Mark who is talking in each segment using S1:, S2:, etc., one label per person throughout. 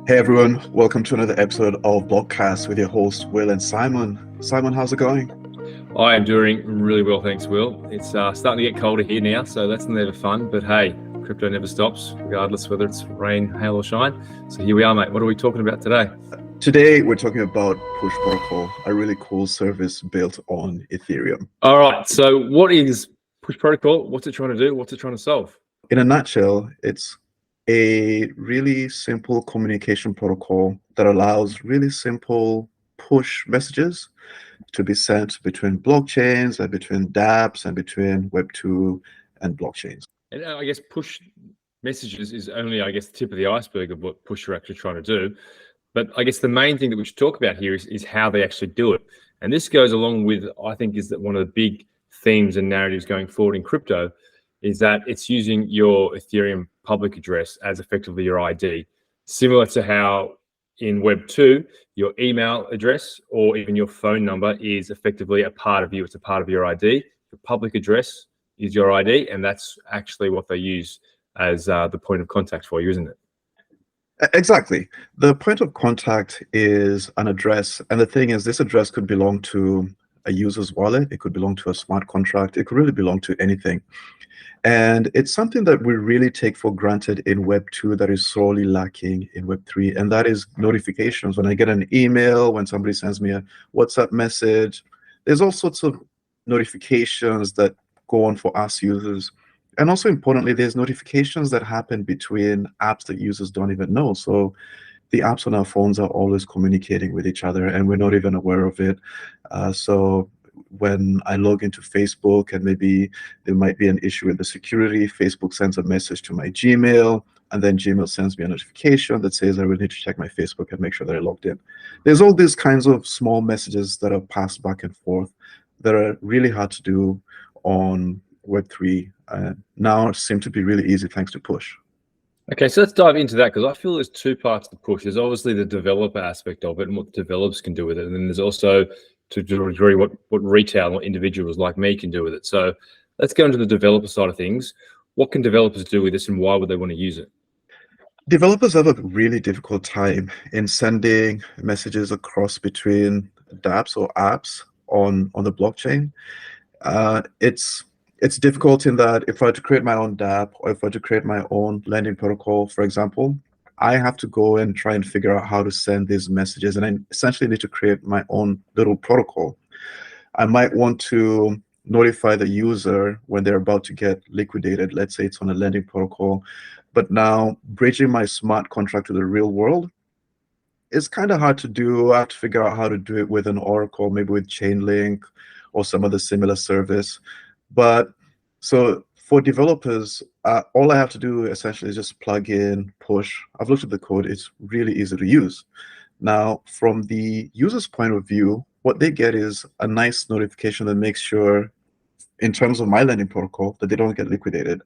S1: Hey everyone, welcome to another episode of Blogcast with your hosts Will and Simon. Simon, how's it going?
S2: I am doing really well, thanks, Will. It's starting to get colder here now, so that's never fun. But hey, crypto never stops, regardless whether it's rain, hail, or shine. So here we are, mate. What are we talking about today?
S1: Today we're talking about Push Protocol, a really cool service built on Ethereum.
S2: All right. So what is Push Protocol? What's it trying to do? What's it trying to solve?
S1: In a nutshell, it's a really simple communication protocol that allows really simple push messages to be sent between blockchains and between dApps and between Web2 and blockchains.
S2: And I guess push messages is only, the tip of the iceberg of what push are actually trying to do. But I guess the main thing that we should talk about here is how they actually do it. And this goes along with, I think, is that one of the big themes and narratives going forward in crypto is that it's using your Ethereum public address as effectively your ID, similar to how in Web 2, your email address or even your phone number is effectively a part of you. It's a part of your ID. Your public address is your ID, and that's actually what they use as the point of contact for you, isn't it?
S1: Exactly. The point of contact is an address. And the thing is, this address could belong to a user's wallet. It could belong to a smart contract. It could really belong to anything. And it's something that we really take for granted in Web 2 that is sorely lacking in Web 3. And that is notifications. When I get an email, when somebody sends me a WhatsApp message, there's all sorts of notifications that go on for us users. And also importantly, there's notifications that happen between apps that users don't even know. So the apps on our phones are always communicating with each other and we're not even aware of it. So when I log into Facebook and maybe there might be an issue with the security, Facebook sends a message to my Gmail, and then Gmail sends me a notification that says I really need to check my Facebook and make sure that I logged in. There's all these kinds of small messages that are passed back and forth that are really hard to do on Web3. Now seem to be really easy thanks to Push.
S2: Okay, so let's dive into that because I feel there's two parts to Push. There's obviously the developer aspect of it and what developers can do with it, and then there's also to a degree what retail and what individuals like me can do with it. So let's go into the developer side of things. What can developers do with this and why would they want to use it?
S1: Developers have a really difficult time in sending messages across between dApps or apps on the blockchain. It's difficult in that if I had to create my own dApp or if I had to create my own lending protocol, for example, I have to go and try and figure out how to send these messages, and I essentially need to create my own little protocol. I might want to notify the user when they're about to get liquidated. Let's say it's on a lending protocol, but now bridging my smart contract to the real world is kind of hard to do. I have to figure out how to do it with an Oracle, maybe with Chainlink or some other similar service. But so for developers, all I have to do essentially is just plug in Push. I've looked at the code. It's really easy to use. Now, from the user's point of view, what they get is a nice notification that makes sure, in terms of my lending protocol, that they don't get liquidated,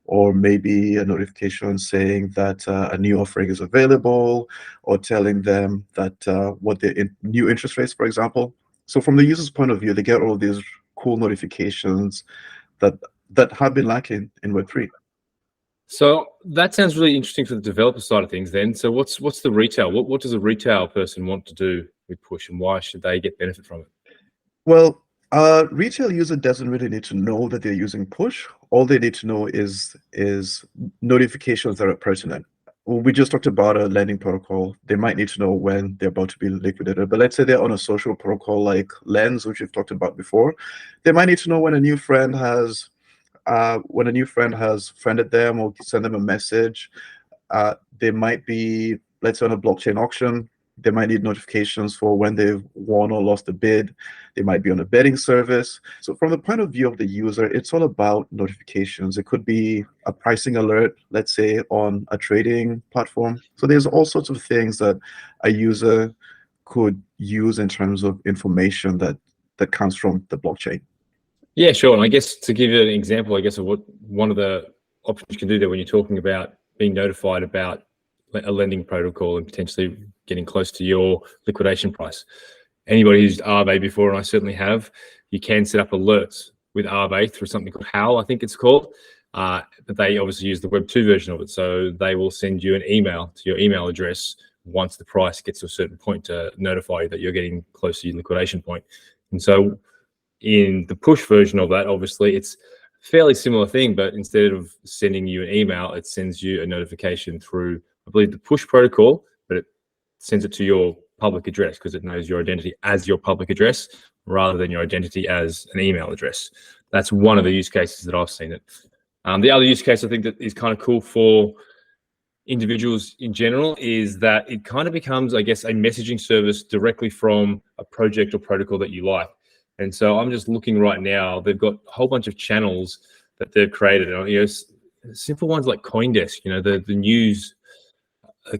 S1: or maybe a notification saying that a new offering is available, or telling them that what the new interest rates, for example. So from the user's point of view, they get all these cool notifications that have been lacking in Web3.
S2: So that sounds really interesting for the developer side of things then. So what's the retail? What does a retail person want to do with Push and why should they get benefit from it?
S1: Well, a retail user doesn't really need to know that they're using Push. All they need to know is notifications that are pertinent. We just talked about a lending protocol. They might need to know when they're about to be liquidated. But let's say they're on a social protocol like Lens, which we've talked about before. They might need to know when a new friend has friended them or send them a message. They might be, let's say, on a blockchain auction. They might need notifications for when they've won or lost a bid. They might be on a betting service. So from the point of view of the user, it's all about notifications. It could be a pricing alert, let's say, on a trading platform. So there's all sorts of things that a user could use in terms of information that comes from the blockchain.
S2: Yeah, sure. And I guess to give you an example, I guess, of what one of the options you can do there when you're talking about being notified about a lending protocol and potentially getting close to your liquidation price. Anybody who's Aave before, and I certainly have, you can set up alerts with Aave through something called Howl, I think it's called. But they obviously use the Web 2 version of it. So they will send you an email to your email address once the price gets to a certain point to notify you that you're getting close to your liquidation point. And so in the push version of that, obviously it's a fairly similar thing, but instead of sending you an email, it sends you a notification through, I believe, the push protocol, but it sends it to your public address because it knows your identity as your public address rather than your identity as an email address. That's one of the use cases that I've seen it. The other use case I think that is kind of cool for individuals in general is that it kind of becomes, I guess, a messaging service directly from a project or protocol that you like. And so I'm just looking right now, they've got a whole bunch of channels that they've created. You know, simple ones like CoinDesk, you know, the news, the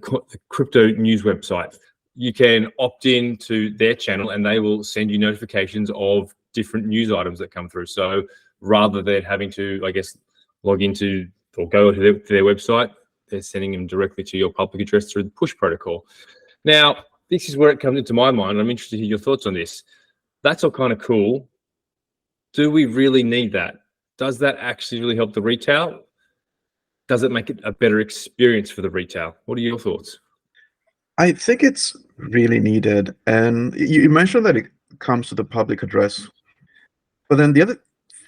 S2: crypto news website. You can opt in to their channel and they will send you notifications of different news items that come through. So rather than having to, I guess, log into or go to their website, they're sending them directly to your public address through the push protocol. Now, this is where it comes into my mind. I'm interested to hear your thoughts on this. That's all kind of cool. Do we really need that? Does that actually really help the retail? Does it make it a better experience for the retail? What are your thoughts?
S1: I think it's really needed. And you mentioned that it comes to the public address. But then the other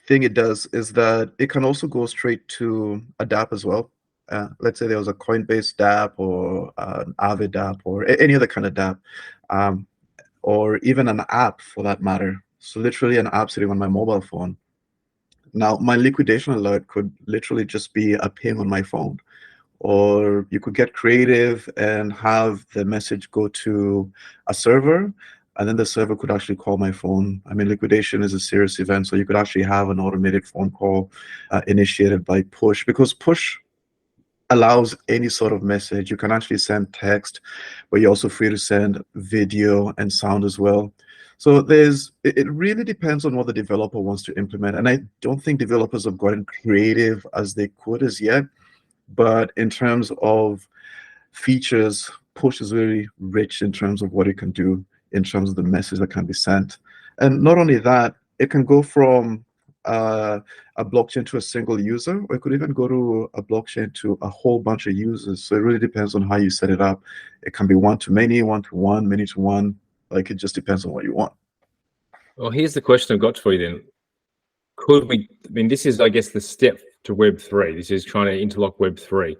S1: thing it does is that it can also go straight to a dApp as well. Let's say there was a Coinbase dApp or an Avid dApp or any other kind of dApp, or even an app for that matter. So literally an app sitting on my mobile phone. Now, my liquidation alert could literally just be a ping on my phone. Or you could get creative and have the message go to a server, and then the server could actually call my phone. I mean, liquidation is a serious event, so you could actually have an automated phone call initiated by push, because push allows any sort of message. You can actually send text, but you're also free to send video and sound as well. So it really depends on what the developer wants to implement. And I don't think developers have gotten creative as they could as yet. But in terms of features, push is very rich in terms of what it can do, in terms of the message that can be sent. And not only that, it can go from a blockchain to a single user, or it could even go to a blockchain to a whole bunch of users. So it really depends on how you set it up. It can be one-to-many, one-to-one, many-to-one. Like, it just depends on what you want.
S2: Well, here's the question I've got for you then. Could we, I mean, this is, I guess, the step to Web3. This is trying to interlock Web3.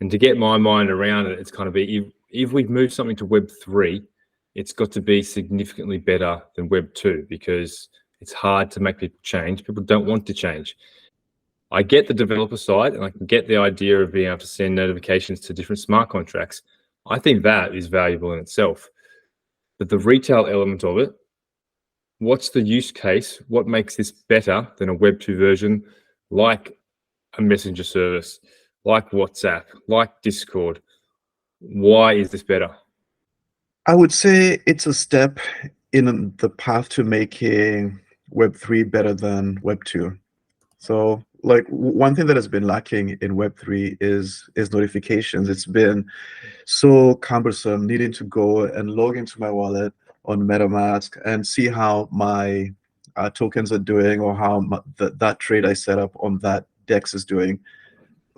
S2: And to get my mind around it, it's kind of be, if we've moved something to Web3, it's got to be significantly better than Web2, because it's hard to make people change. People don't want to change. I get the developer side, and I can get the idea of being able to send notifications to different smart contracts. I think that is valuable in itself. But the retail element of it, what's the use case? What makes this better than a Web2 version, like a messenger service, like WhatsApp, like Discord? Why is this better?
S1: I would say it's a step in the path to making Web3 better than Web2. So, like, one thing that has been lacking in Web3 is notifications. It's been so cumbersome needing to go and log into my wallet on MetaMask and see how my tokens are doing, or how that trade I set up on that DEX is doing.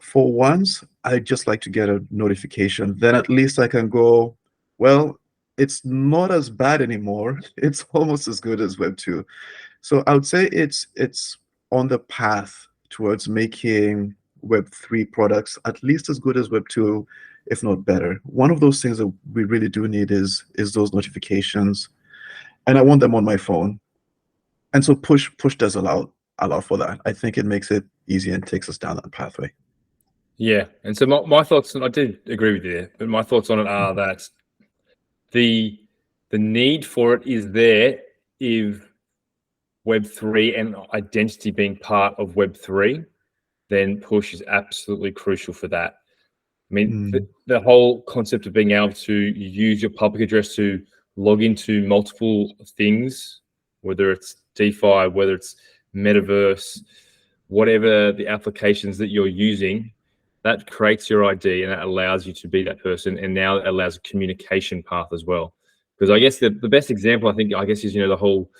S1: For once, I just like to get a notification. Then at least I can go, well, it's not as bad anymore. It's almost as good as Web2. So I would say it's on the path towards making Web3 products at least as good as Web2, if not better. One of those things that we really do need is those notifications, and I want them on my phone. And so push does allow for that. I think it makes it easy and takes us down that pathway.
S2: Yeah, and so my thoughts, and I do agree with you there, but my thoughts on it are that the need for it is there if Web3 and identity being part of Web3, then push is absolutely crucial for that. I mean, the whole concept of being able to use your public address to log into multiple things, whether it's DeFi, whether it's metaverse, whatever the applications that you're using, that creates your ID and that allows you to be that person. And now it allows a communication path as well. Because I guess the best example, I guess, is, the whole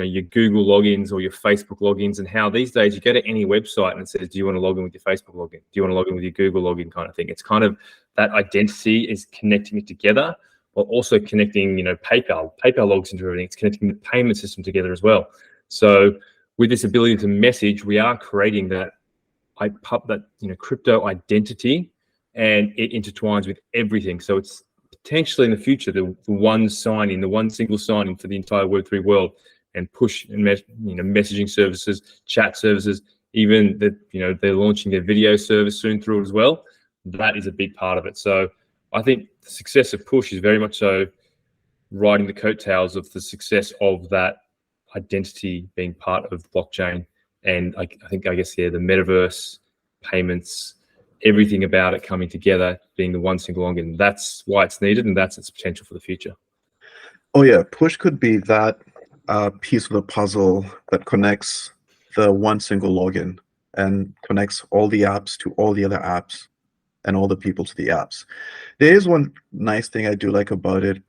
S2: your Google logins or your Facebook logins, and how these days you go to any website and it says, do you want to log in with your Facebook login? Do you want to log in with your Google login, kind of thing? It's kind of that identity is connecting it together, while also connecting, PayPal. PayPal logs into everything. It's connecting the payment system together as well. So with this ability to message, we are creating that crypto identity, and it intertwines with everything. So it's potentially in the future the one sign-in, the one single sign-in for the entire Web3 world, and push and messaging services, chat services, even that they're launching their video service soon through it as well. That is a big part of it. So I think the success of push is very much so riding the coattails of the success of that identity being part of blockchain. And I guess the metaverse, payments, everything about it coming together, being the one single login. That's why it's needed, and that's its potential for the future.
S1: Oh yeah, push could be that piece of the puzzle that connects the one single login and connects all the apps to all the other apps and all the people to the apps. There is one nice thing I do like about it,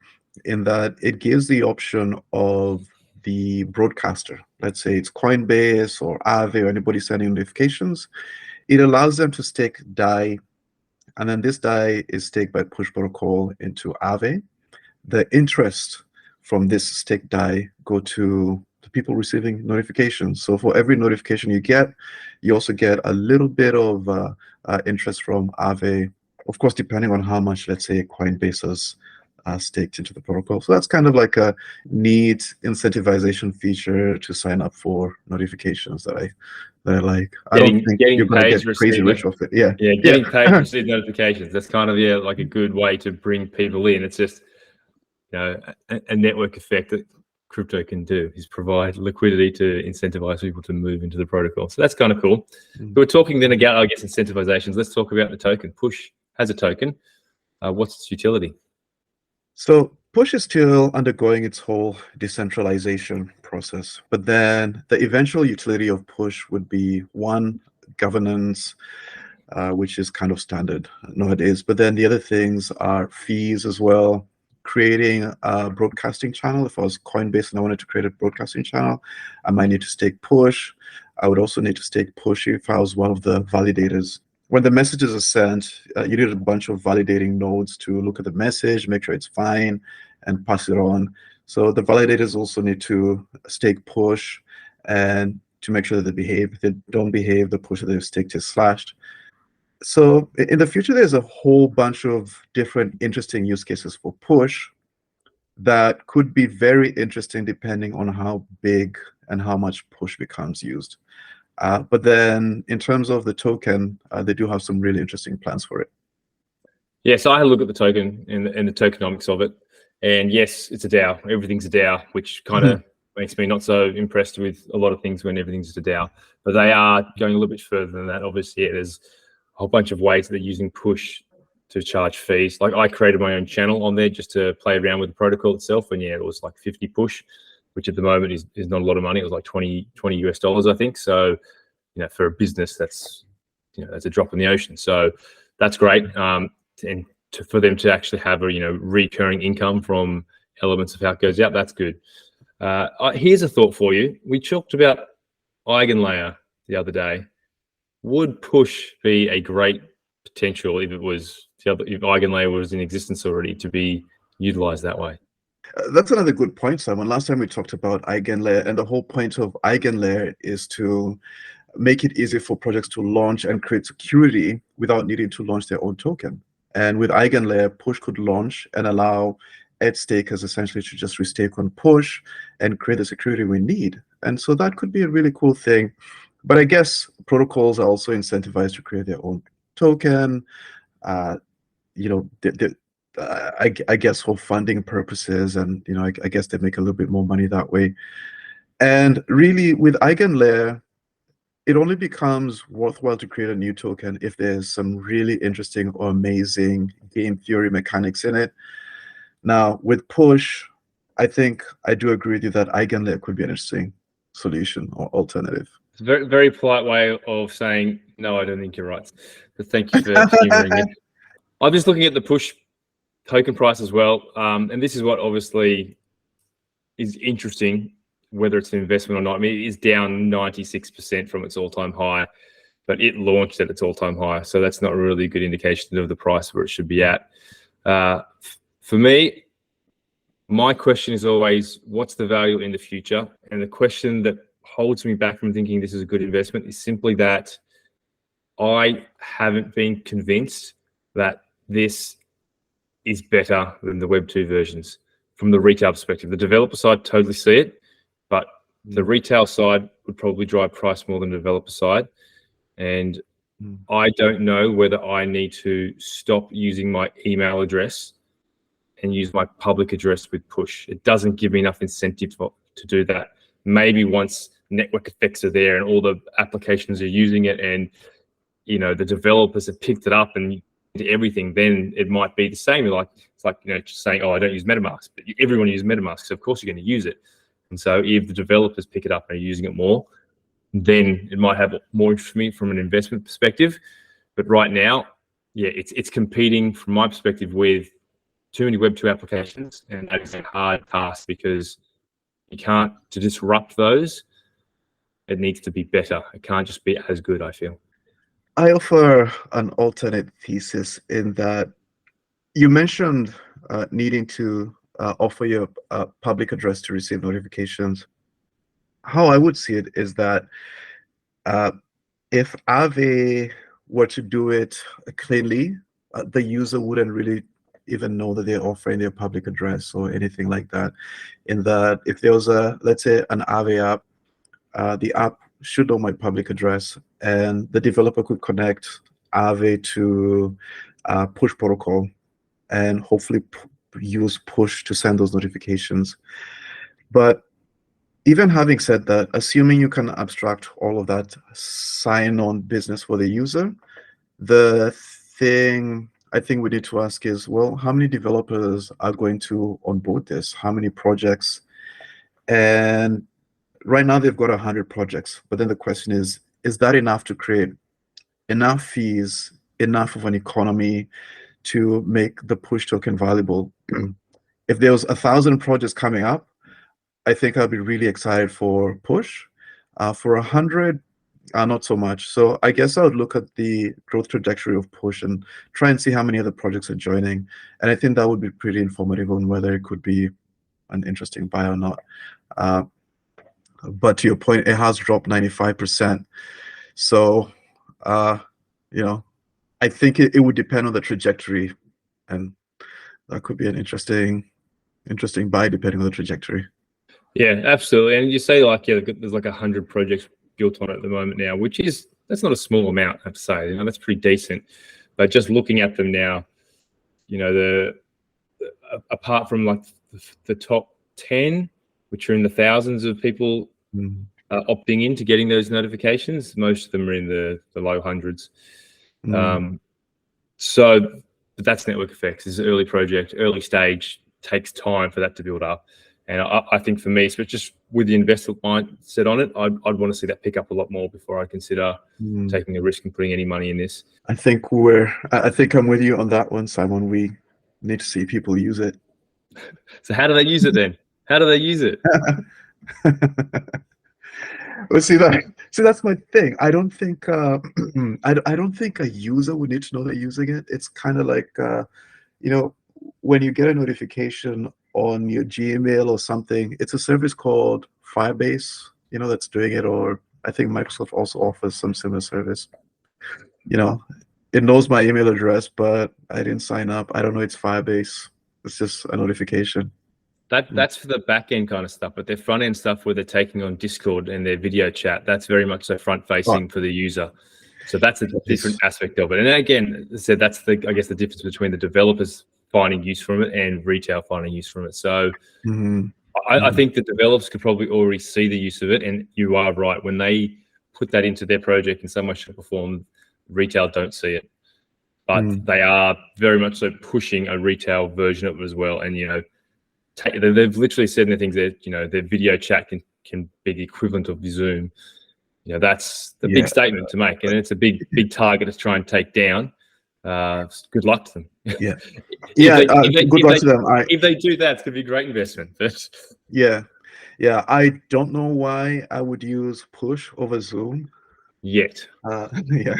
S1: in that it gives the option of the broadcaster. Let's say it's Coinbase or Aave or anybody sending notifications. It allows them to stake DAI, and then this DAI is staked by push protocol into Aave. The interest from this stake DAI go to the people receiving notifications. So for every notification you get, you also get a little bit of interest from Aave, of course, depending on how much, let's say, Coinbase has staked into the protocol. So that's kind of like a neat incentivization feature to sign up for notifications that I like. I don't think you're going to get crazy rich off it. Yeah,
S2: getting paid to receive notifications. That's kind of like a good way to bring people in. It's just a network effect that crypto can do, is provide liquidity to incentivize people to move into the protocol. So that's kind of cool.
S1: Mm-hmm.
S2: We're talking then again, I guess, incentivizations. Let's talk about the token. Push has a token. What's its utility?
S1: So Push is still undergoing its whole decentralization process, but then the eventual utility of Push would be, one, governance, which is kind of standard nowadays, but then the other things are fees as well, creating a broadcasting channel. If I was Coinbase and I wanted to create a broadcasting channel, I might need to stake Push. I would also need to stake Push if I was one of the validators. When the messages are sent, you need a bunch of validating nodes to look at the message, make sure it's fine, and pass it on. So the validators also need to stake Push and to make sure that they behave. If they don't behave, the Push that they've staked is slashed. So in the future, there's a whole bunch of different interesting use cases for Push that could be very interesting depending on how big and how much Push becomes used. But then in terms of the token, they do have some really interesting plans for it.
S2: Yeah, so I had a look at the token and the tokenomics of it. And yes, it's a DAO. Everything's a DAO, which kind of makes me not so impressed with a lot of things when everything's just a DAO. But they are going a little bit further than that. Obviously, there's a whole bunch of ways that they're using Push to charge fees. Like I created my own channel on there just to play around with the protocol itself. And yeah, it was like 50 Push, which at the moment is not a lot of money. It was like $20 US, I think. So, for a business, that's a drop in the ocean. So that's great. And for them to actually have a recurring income from elements of how it goes out, that's good. Here's a thought for you. We talked about Eigenlayer the other day. Would Push be a great potential if Eigenlayer was in existence already to be utilized that way?
S1: That's another good point, Simon. Last time we talked about Eigenlayer, and the whole point of Eigenlayer is to make it easy for projects to launch and create security without needing to launch their own token. And with Eigenlayer, Push could launch and allow edge stakers essentially to just restake on Push and create the security we need. And so that could be a really cool thing. But I guess protocols are also incentivized to create their own token. I guess for funding purposes, and I guess they make a little bit more money that way. And really, with Eigenlayer, it only becomes worthwhile to create a new token if there's some really interesting or amazing game theory mechanics in it. Now, with Push, I think I do agree with you that Eigenlayer could be an interesting solution or alternative.
S2: It's a very, very polite way of saying, no, I don't think you're right. But thank you for humoring me. I'm just looking at the Push token price as well. And this is what obviously is interesting whether it's an investment or not. I mean, it is down 96% from its all-time high, but it launched at its all-time high. So that's not really a good indication of the price where it should be at. For me, my question is always, what's the value in the future? And the question that holds me back from thinking this is a good investment is simply that I haven't been convinced that this is better than the Web2 versions from the retail perspective. The developer side, totally see it, but the retail side would probably drive price more than the developer side. And I don't know whether I need to stop using my email address and use my public address with push. It doesn't give me enough incentive to do that. Maybe once network effects are there and all the applications are using it and the developers have picked it up and everything, then it might be the same. It's like just saying, oh, I don't use MetaMask, but everyone uses MetaMask, so of course you're going to use it. And so if the developers pick it up and are using it more, then it might have more interest for me from an investment perspective. But right now, yeah, it's competing from my perspective with too many Web2 applications, and that is a hard task because you can't, to disrupt those, it needs to be better. It can't just be as good, I feel.
S1: I offer an alternate thesis in that you mentioned needing to offer your public address to receive notifications. How I would see it is that if Aave were to do it cleanly, the user wouldn't really even know that they're offering their public address or anything like that. In that, if there was let's say an Aave app, the app should know my public address, and the developer could connect Aave to push protocol and hopefully use push to send those notifications. But even having said that, assuming you can abstract all of that sign-on business for the user, the thing I think we need to ask is, well, how many developers are going to onboard this? How many projects? And right now they've got 100 projects, but then the question is that enough to create enough fees, enough of an economy to make the push token valuable? If there was 1,000 projects coming up, I think I'd be really excited for push. For 100, not so much. So I guess I would look at the growth trajectory of push and try and see how many other projects are joining. And I think that would be pretty informative on whether it could be an interesting buy or not. But to your point, it has dropped 95%. So, I think it would depend on the trajectory, and that could be an interesting buy depending on the trajectory.
S2: Yeah, absolutely. And you say there's 100 projects built on it at the moment now, that's not a small amount, I have to say. That's pretty decent. But just looking at them now, apart from the top 10, which are in the thousands of people opting in to getting those notifications, most of them are in the low hundreds. But that's network effects. It's an early project, early stage, takes time for that to build up. And I think for me, just with the investor mindset on it, I'd want to see that pick up a lot more before I consider taking a risk and putting any money in this.
S1: I think I'm with you on that one, Simon. We need to see people use it.
S2: So how do they use it then? How do they use it?
S1: Well, see, that's my thing. I don't think I don't think a user would need to know they're using it. It's kind of like when you get a notification on your Gmail or something, it's a service called Firebase, that's doing it, or I think Microsoft also offers some similar service. It knows my email address, but I didn't sign up. I don't know it's Firebase. It's just a notification.
S2: That's for the back end kind of stuff, but their front end stuff where they're taking on Discord and their video chat, that's very much so front facing for the user. So that's a different aspect of it. And again, as I said, that's the difference between the developers finding use from it and retail finding use from it. So I think the developers could probably already see the use of it. And you are right, when they put that into their project in some way to perform, retail don't see it. But they are very much so pushing a retail version of it as well. And, they've literally said in their things that, their video chat can be the equivalent of Zoom. That's the big statement to make. And it's a big target to try and take down. Good luck to them.
S1: Good luck to them.
S2: If they do that, it's going to be a great investment. But
S1: yeah. Yeah, I don't know why I would use push over Zoom.
S2: Yet.
S1: Yeah,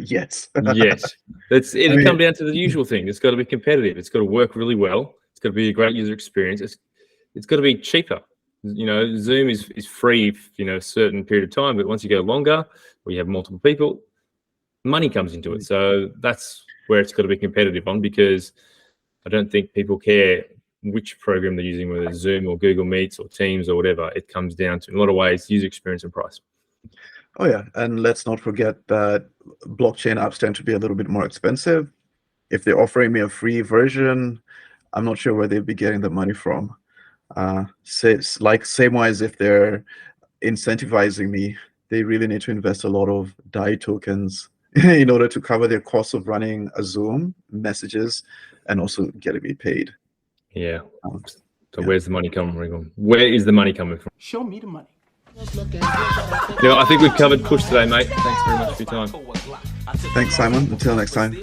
S1: yes.
S2: Yet.
S1: I
S2: It'll come
S1: mean,
S2: down to the usual thing. It's got to be competitive. It's got to work really well. It's got to be a great user experience. It's got to be cheaper. Zoom is free, a certain period of time, but once you go longer, or you have multiple people, money comes into it. So that's where it's got to be competitive on, because I don't think people care which program they're using, whether it's Zoom or Google Meets or Teams or whatever. It comes down to, in a lot of ways, user experience and price.
S1: oh yeah, and let's not forget that blockchain apps tend to be a little bit more expensive. If they're offering me a free version, I'm not sure where they'd be getting the money from. Same wise, if they're incentivizing me, they really need to invest a lot of DAI tokens in order to cover their costs of running a Zoom, messages, and also getting me paid.
S2: Yeah. So
S1: Yeah.
S2: where's the money coming from? Where is the money coming from?
S3: Show me the money.
S2: I think we've covered push today, mate. Thanks very much for your time.
S1: Thanks, Simon. Until next time.